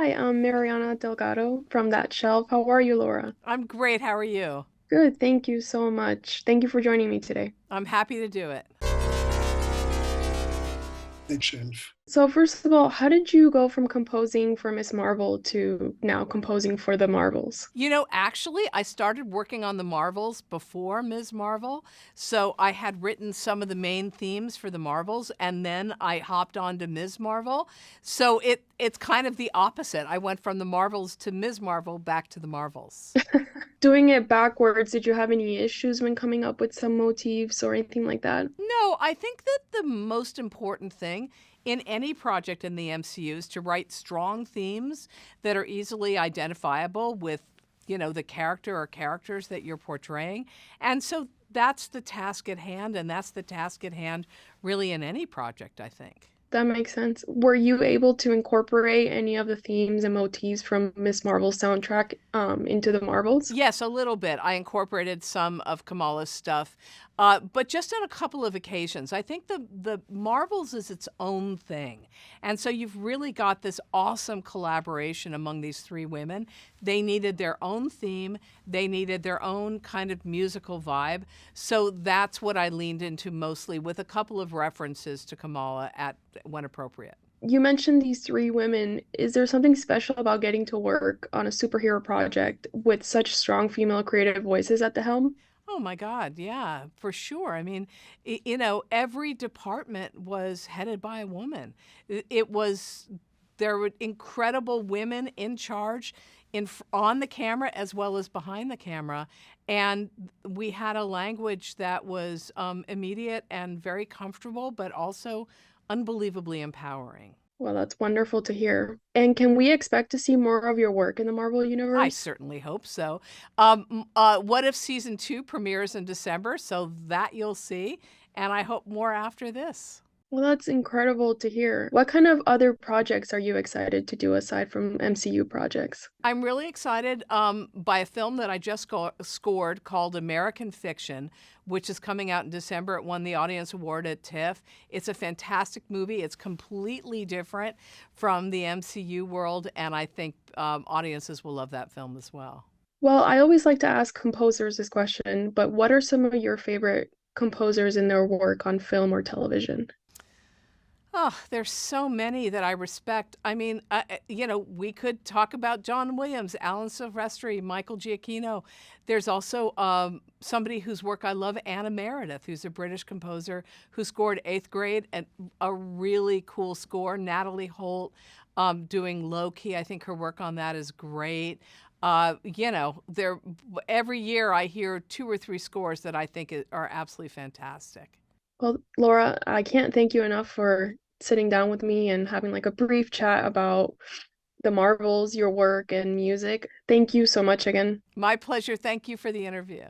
Hi, I'm Mariana Delgado from That Shelf. How are you, Laura? I'm great. How are you? Good, thank you so much. Thank you for joining me today. I'm happy to do it. Shelf. So, first of all, how did you go from composing for Miss Marvel to now composing for the Marvels? Actually, I started working on the Marvels before Ms. Marvel. So I had written some of the main themes for the Marvels, and then I hopped on to Ms. Marvel. So it's kind of the opposite. I went from the Marvels to Ms. Marvel back to the Marvels. Doing it backwards, did you have any issues when coming up with some motifs or anything like that? No, I think that the most important thing in any project in the MCU is to write strong themes that are easily identifiable with, the character or characters that you're portraying. And so that's the task at hand, and that's the task at hand really in any project, I think. That makes sense. Were you able to incorporate any of the themes and motifs from Miss Marvel's soundtrack into the Marvels? Yes, a little bit. I incorporated some of Kamala's stuff, but just on a couple of occasions. I think the Marvels is its own thing, and so you've really got this awesome collaboration among these three women. They needed their own theme. They needed their own kind of musical vibe. So that's what I leaned into mostly, with a couple of references to Kamala at when appropriate. You mentioned these three women. Is there something special about getting to work on a superhero project with such strong female creative voices at the helm? Oh my God, yeah, for sure. I mean, every department was headed by a woman. It was there were incredible women in charge on the camera as well as behind the camera, and we had a language that was immediate and very comfortable, but also unbelievably empowering. Well, that's wonderful to hear. And can we expect to see more of your work in the Marvel I Universe? certainly hope so. What if season two premieres in December? So that you'll see. And I hope more after this. Well, that's incredible to hear. What kind of other projects are you excited to do aside from MCU projects? I'm really excited by a film that I just scored called American Fiction, which is coming out in December. It won the Audience Award at TIFF. It's a fantastic movie. It's completely different from the MCU world, and I think audiences will love that film as well. Well, I always like to ask composers this question, but what are some of your favorite composers in their work on film or television? Oh, there's so many that I respect. I mean, we could talk about John Williams, Alan Silvestri, Michael Giacchino. There's also somebody whose work I love, Anna Meredith, who's a British composer who scored Eighth Grade, and a really cool score. Natalie Holt doing Low Key. I think her work on that is great. There every year I hear two or three scores that I think are absolutely fantastic. Well, Laura, I can't thank you enough for sitting down with me and having like a brief chat about the Marvels, your work, and music. Thank you so much again. My pleasure. Thank you for the interview.